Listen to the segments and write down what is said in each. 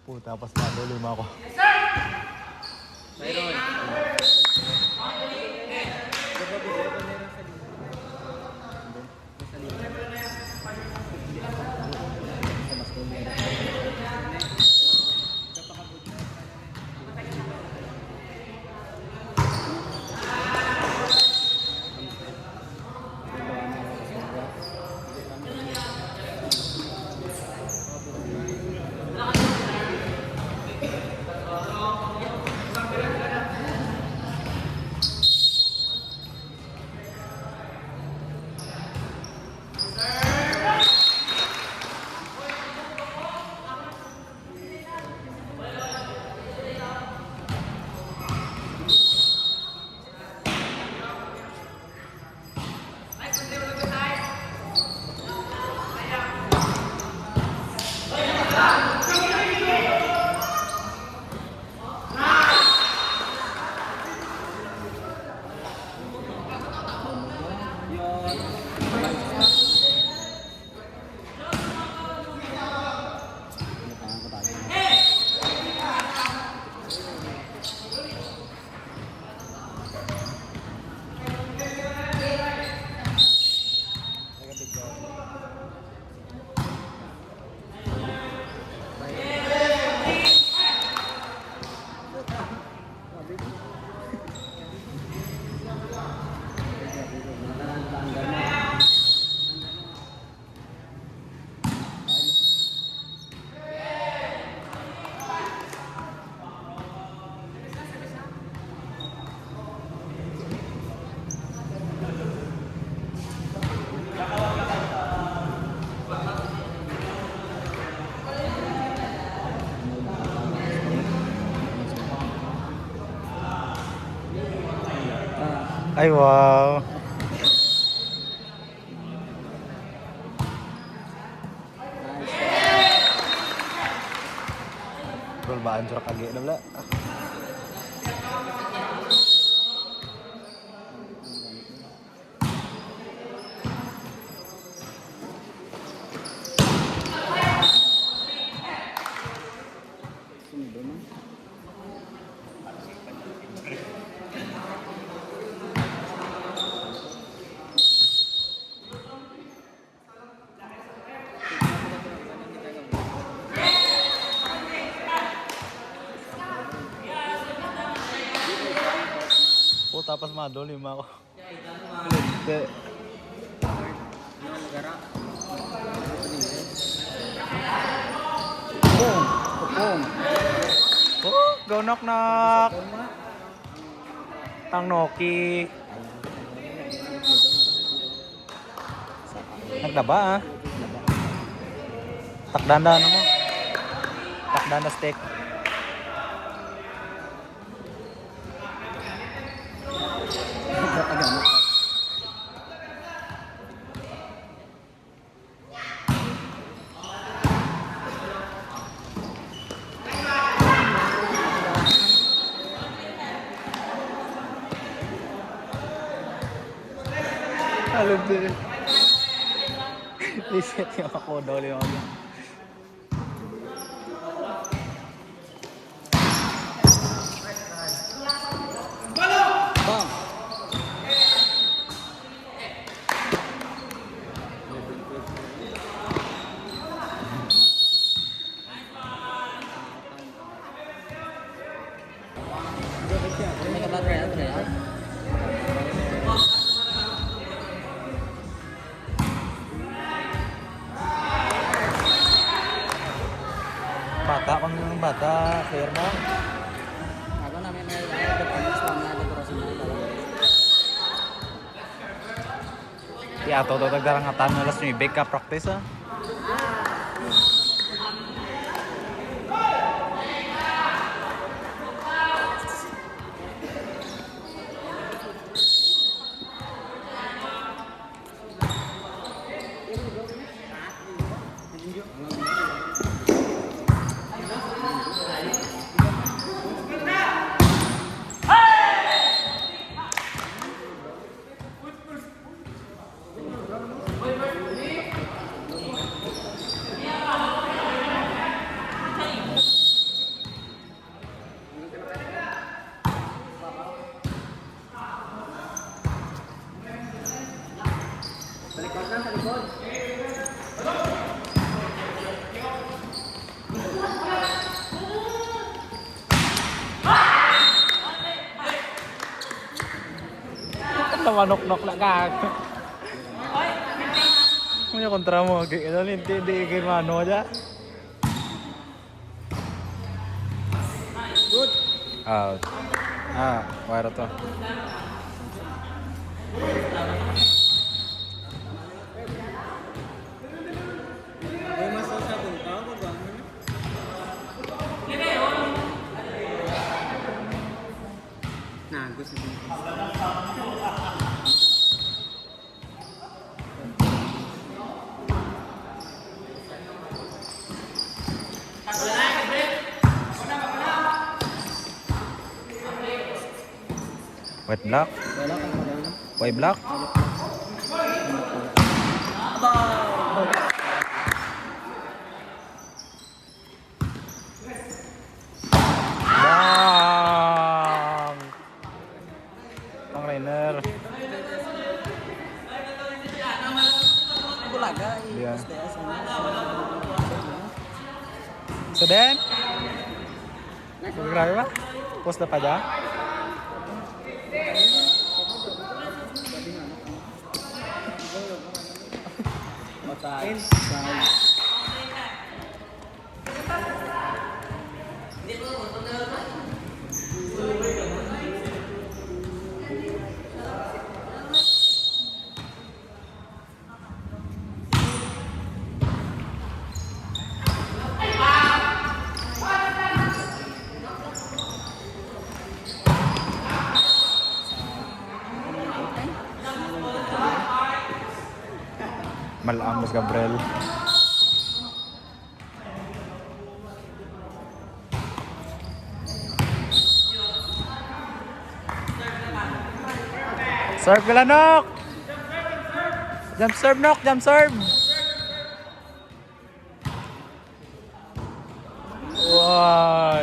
Puta, tapos nadulima ako. Mayroon. Ay, wow. Bro, ba anjur kage na bala? Oh, tapos madulima ako. Hindi. Pupong. Pupong. Oh, go knock knock. Tang Noki. Nagdaba ah. Takdanda ano mo? Takdanda steak. Alam din. Reset yung ako daw yung ako. Bang. May kata-trial. Bata pang bata, fair mo. Ako namin may department na dekorasi na dalam. Iya to nagdarangatan na last 9 ka practice ah. Namanok-nok na ka. Ano kontra mo? Hindi kayo mano aja. Good. Out. Wire to. May masal sa punta ko ba? Gusto din. White block. Wala kang maganda. White block. Bang! Pang Rainer. Bulaga. Yeah. So then? Grabe ba? Post na pa dyan? Matain. Malam Mas Gabriel. Serve Galanok! Jump serve, Nok! Jump serve! Wow!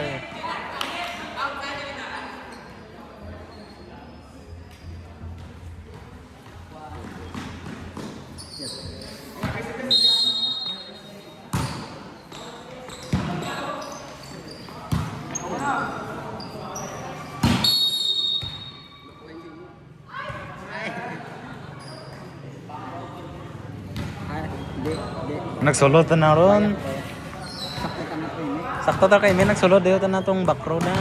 Nagsulod na ron. Sakto ka na po yun eh. Sakto ta kay may nagsulod dayo ta na tong back row na.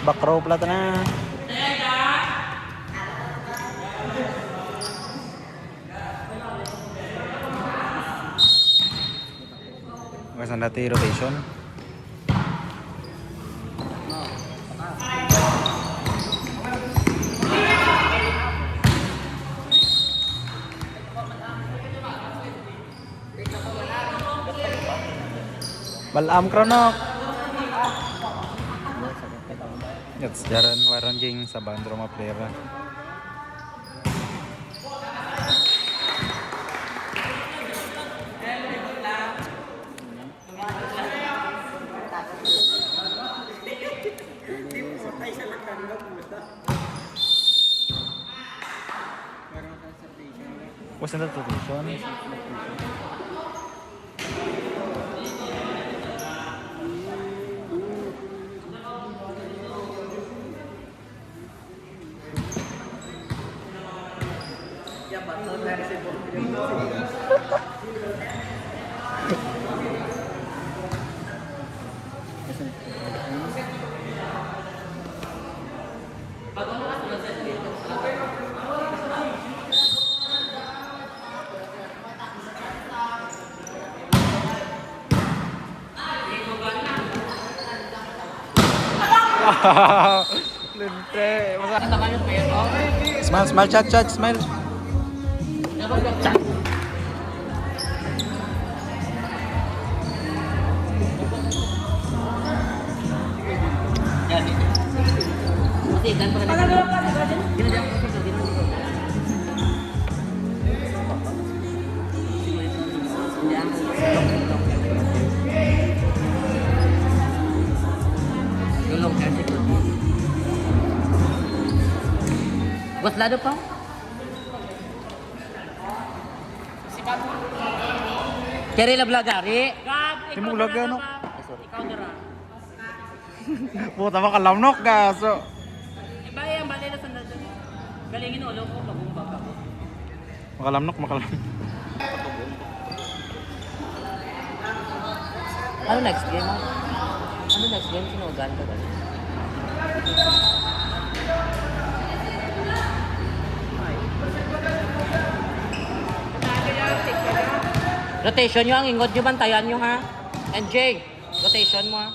Back row pala ta na. Kasi dati rotation. Malam Kronok. It's jaran waran ging sa bandro mga player. What's the rotation? Lente. Smile, smile, chat, smile. Buat lado pa? Cherry Lablagari. Gab, ikaw Timong dara lagyan, no? ba? Ay, sorry. Ikaw dara. Puta makalamnok ka. So, Iba yan, bali na sa natin. Galingin ulo ko, magumbag ako. makalamnok. Ano next game? Ano next game? Sinugan ka ba? Rotation nyo, ang ingod nyo, bantayan nyo ha. NJ, rotation mo ha.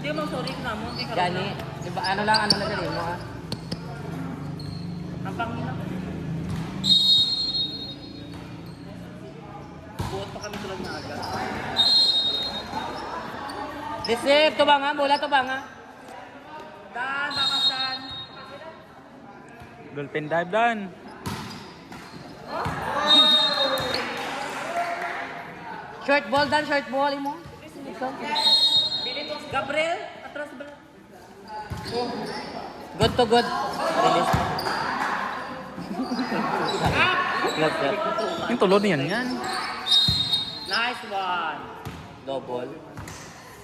Hindi mo, sorry na mo. Hindi ka Gani, diba, ano lang galing mo ha. Ang pangina. Buot pa kami tulad na agad. Receive, tubang ha, mula tubang ha. Dan, bakas dan. Dolphin dive dan. Short ball dan, short ball mo. Gabriel, atras ba? Good to good. Release. Good, good. Yung tulod niyan yan. Nice one. Double.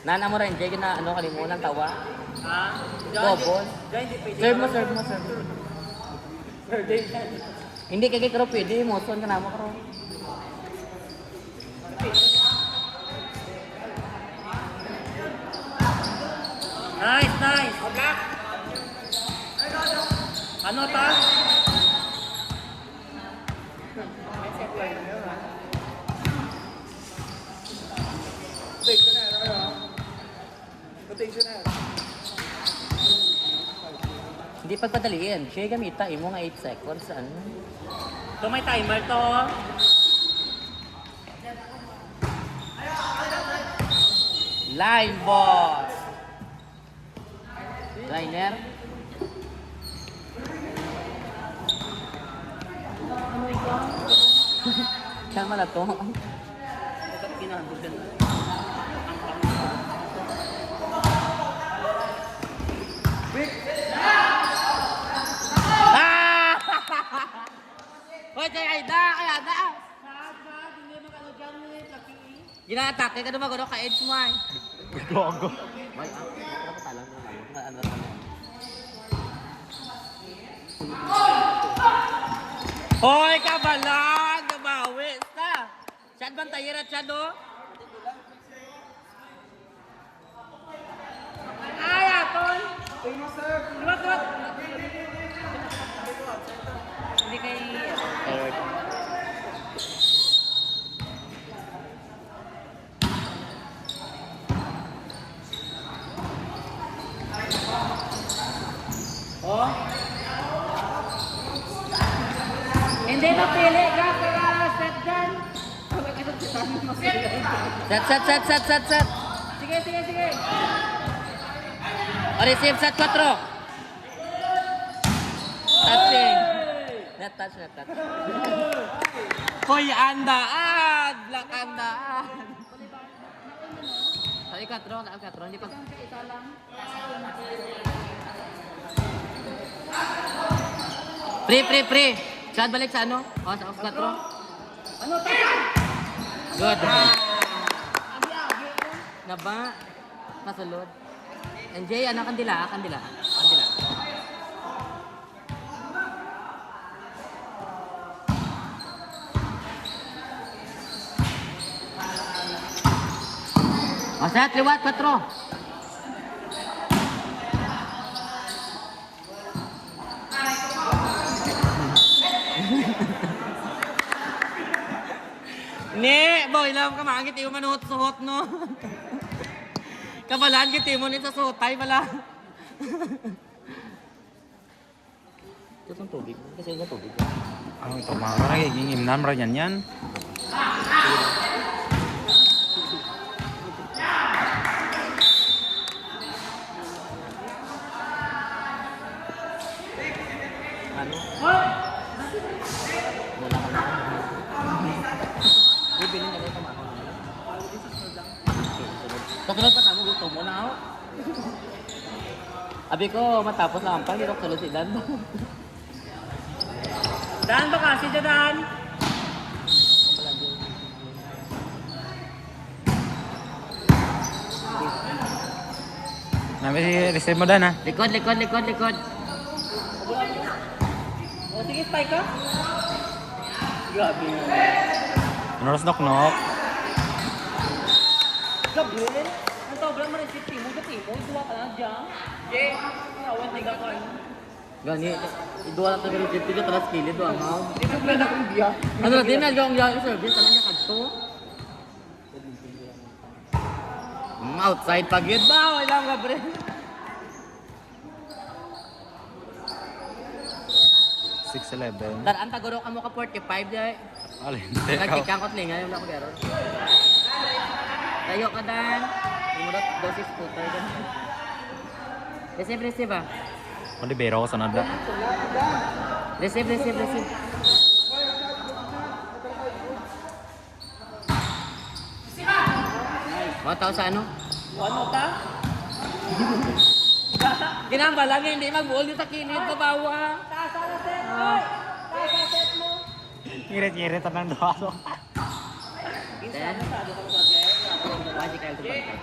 Nana mo rin, Jay, na ano, kalimutan, tawa. Ha? Double. Diyan, hindi pwede. Serve mo. Hindi kagay karo pwede, motion ka na mo karo. Nice. Ano ta? Hindi pagpadaliin. Siya gamita, imo nga 8 seconds. Ano? Ito may timer to. Line ball. Liner. Saan man na to? Ito kinahanglan. Ah! Hoy, kay Aida! Gina-atake ka naman ka edge mo ay. Gago. May ano pa talang mo. Ano. Hoy, kabalang! Nabawi! Sa! Saan bang tayirat siya, do? Ay, Aton! Luwag. Hindi kay... Oh? Hindi na pili ka para set gun. Set. Sige. O, receive set 4. Touching. Net touch. Hoy, andaan! Black andaan! Sa ikatro, hindi pa... Pre. Saan balik sa ano? O, sa ikatro. Ano tayo? Good. Naba. Pasulod. NJ, ano kandila? O, set, liwat, 4. Ni, boy, lang ka mangit yung manuhot suhot, no? Kabalaan kita mo nito sa suhotay pala. Ito itong tubig. Kasi itong tubig. Ano ito mga nagiging imnam ra yan. Ano? Wala ka na. Bibilin ka na ito mga. Kasunod pa tamo, gusto mo na ako. Abi ko, matapos lang ang pag, hirap sa lusidan. Daan ba kasi dyan, daan? Nabi receive mo dan ha. Likod, likod, likod, likod. O, sige, spike ka. Grabe nga. Ano ras knock. Gabriel, ang sobrang ma-receive mo, dati mo, ituwa ka na dyan. Jay, awan tiga ka. Gani, idua lang tayo reject dito, talas kilid, doon nga. Ito pala na kong biya. Ano na din, nagawang yung service, talang niya kadto. Outside pag yun ba? Wala ang Gabriel. Daraan taguro ka mo ka 45 dahil. Alin. Nagkikang kot linga yung ako garo. Tayo ka dan. Murot dosis puter kan. Receive ba? Libero ko sa nada. Receive. Mataw sa ano? Ano ta? Ginamba lang hindi mag-goal yung takinit na bawa. Tasa na set mo. Ngirit-ngirit ang doa. Then, wajib kayo tumpang.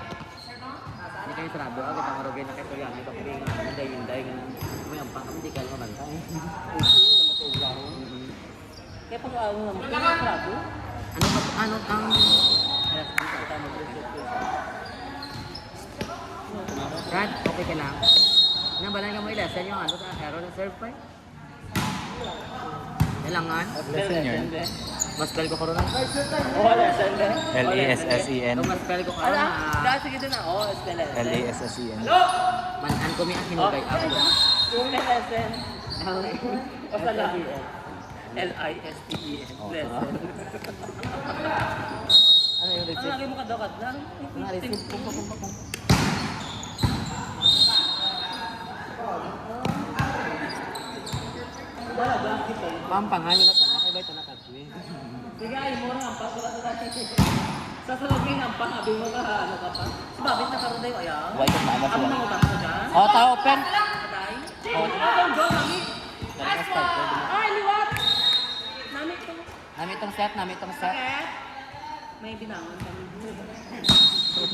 Hindi kayo sarado. Agad ang marugay na kayo tuloy. Ito kami nga, hinday. May ampang kami, di kayo mabantay. Kaya pag alam mo naman, kaya sarado? Ano ang... Brad, okay ka lang. Nabalan ka mo i-lesson yung ano sa arrow na serve pa eh. Kailangan. Lesson yun. Mas spell ko karoon na. Wala, sende. L-E-S-S-E-N. Mas spell ko karoon Ala, na. dahil sige doon na. Oo, spell lesson. L-E-S-S-E-N. Manan ko may hinugay ako. Yung lesson. O sa lang. L-I-S-T-E-N. L-I-S-T-E-N. Lesson. Ano yung Ang receipt? lagi mo kadokad lang. Mga receipt. Kung. Pampangan yun na tanah. Kaya ba ito nakagwi? Sige, ay mo na. Sa salagin ang pangabi mo ka, ano ka pa? Babit na karoon tayo, ayaw. Why ka mama Ako nang utang ko dyan. Oh, tao open. Patay. Ang go, mami. Ay, liwat. Nami ko. Nami itong set. Bakit? May binangon kami.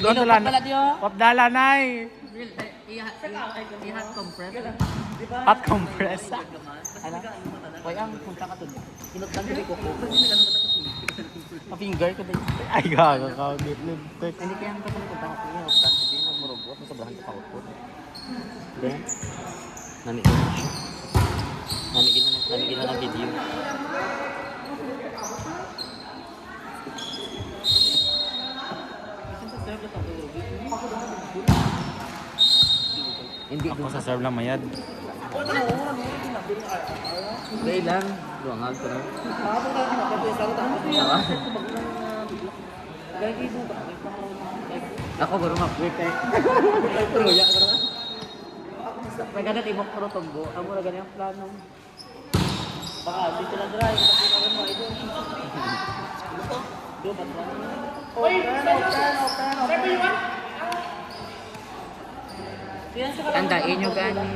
Doon Dino, sila. pala diyo. Papdala nay. Ihat compress. Diba? Hot compress. Ano? Hoy, ang punta ka dun. Kinutlan ko ko. Pa-finger ko ba yun? Ay gago ka. Hindi kaya ang punta ko. Kinutlan ko din. Magmurubot. Masobrahan ka pa ko. Then, nami ko na siya. Nami na video. Hindi Ako sa serve lang mayad. Gay lang. Luangag ko na. Ako garo mag-quit eh. Truya ko na. Nagana tibok ko tunggo. Amo na ganyan plano. Baka dito lang dry. Kasi naman mo ito. Do, ba't ba? Tandain nyo gani.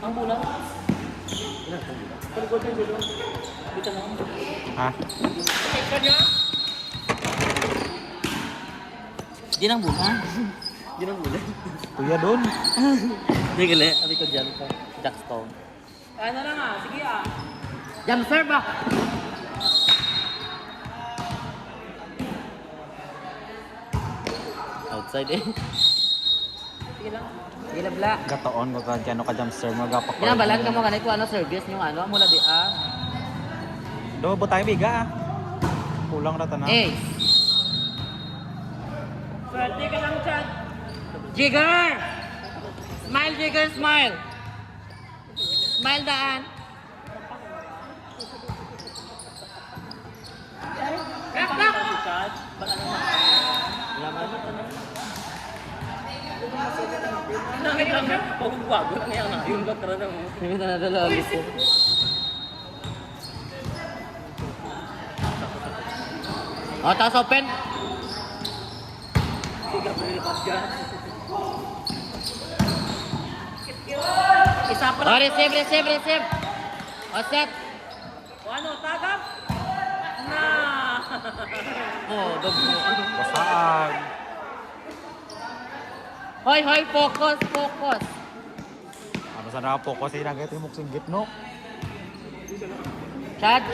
Ang bulang? Paligod ng bulang. Dito na. Ha? Di nang bulan. Di nang bulan. Kuya doon. Di gali. Abi ko dyan ko. Jackstone. Ano na nga, sige ah. Jam serve ba? Outside eh. Sige lang. Di na bla. Gatoon ko ka kano ka jump serve magapak. Ginabalan ka mo ganito ano service yung ano mula di ah. Do butay biga. Kulang ra tanan. Eh. Swerte ka lang, Chad. Jigger! Smile, Jigger, smile! Smile daan. Kak, kak! Si Chad. Ba't ano na? Nakit lang ka. Huwag bago lang yan na. Yung doktor na mo. Hindi na nadala ko. Oh, taas open. Sige, Gabriel Pascal. Isa pa Oh, lang. receive. O, set. O ano, tagap? Na! Oh, dobo. Basag. Hoy, focus. Ano sa nakapokus yung nagay timok singgit no? Chad.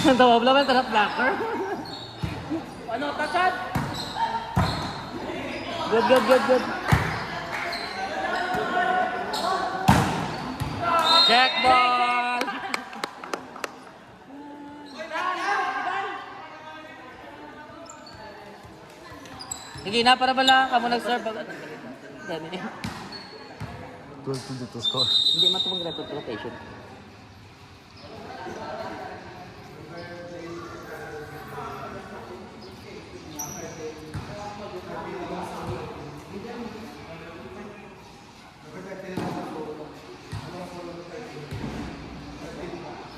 Ang tawag lang, sarap blocker. Ano, tachad? Good. Check ball. Sige na, para bala. Kamu nag-serve. Dami niya. 12-22 score. Hindi matumang rotation.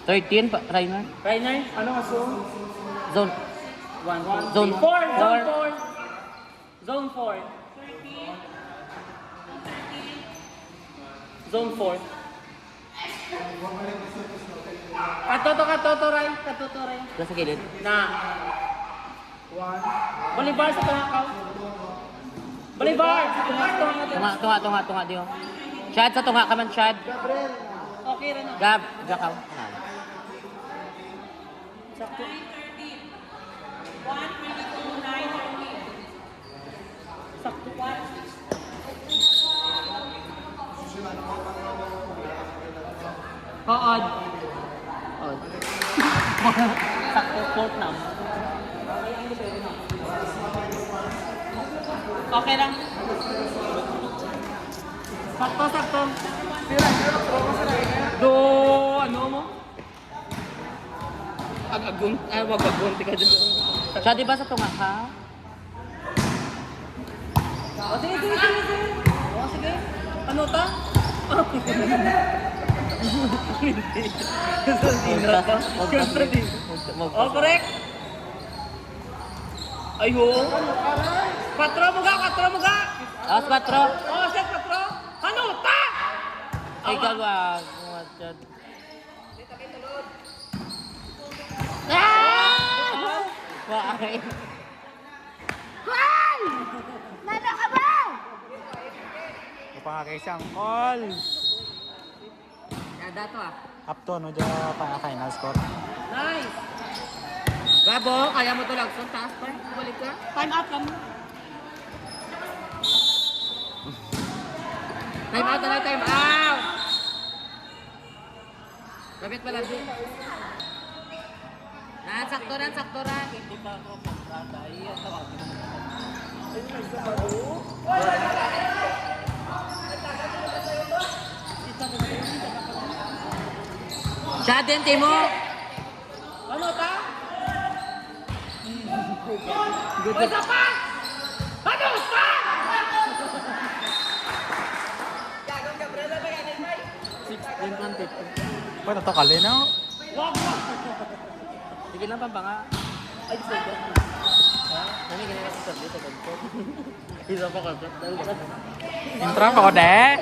Thirteen pa, Rainer. Rainer, ano nga so? Zone. Zone 4. Four. Zone 4. Zone 4. Katoto, Ray. Doon sa gilid. Na. Bolivar sa tungakaw. Bolivar! Tunga, diyo. Chad sa tunga ka man, Chad. Okay rin. Gab, Jakaw. Sakto. Sakto. Odd. Sakto. Fourth na. Okay lang. Sakto. Ano mo? Wag agunti ka dyan. Chad, di ba sa tunga ka? Sige. Sige. Ano ta? Siyempre din. Oh, correct. Ayo. 4 mo ga. Alas 4. Oh, set 4. Ano ta? Ay, galwa. Chad. Why? Kapangakay siyang call. Kada to ah. Up to no dyan pangakay na score. Nice. Gabo, kaya mo to lagson. Taas pa. Balik ka. Time out lang. Time out na, time out! Kapit pala din. Sakto ran. Hindi pa ako magtatay. Ang tawag mo. Chad din, Timo. Ano ta? Isa pa! Ano pa? Pwede to kali na. Wag mo! Sige lang, pampanga. Ay, sorry. Nani ganyan ako sabi sa ganito. Isa pa ka. Intra pa ko de.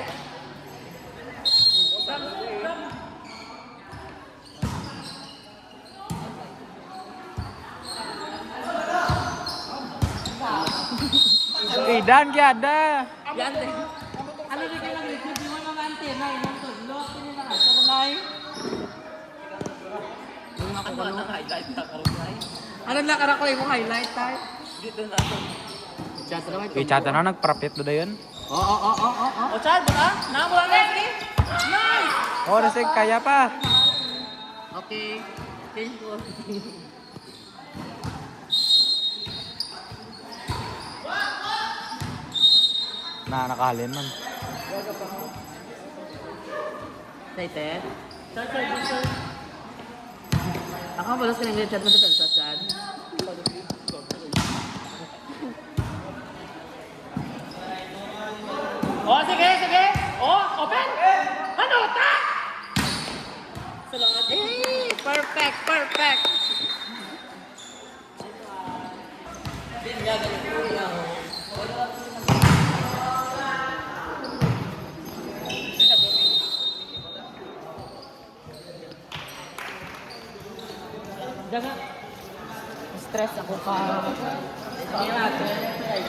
Idan kaya ada. Yan din. Ano rin kayo nag-review? Di mo naman antena. Inang tulog. Pinila ka. Sa nanay. Ano ang highlight na karunay? Ano lang karak ko yung highlight tayo? Dito na ako. Chat naman. Chat na nagprapit do dayon. Oo. O, Chad, baka? Nakamula na yun, eh. Nice! Oh, resig kaya pa. Okay. Thank you. Nakahalin man. Excited? Sir. Ako balas ka ng chat mo sa chat. O, sige. O, open! Ano ta? Salamat. Hey, perfect. Diyan nga. Stress ako ka. Hindi natin. Ay,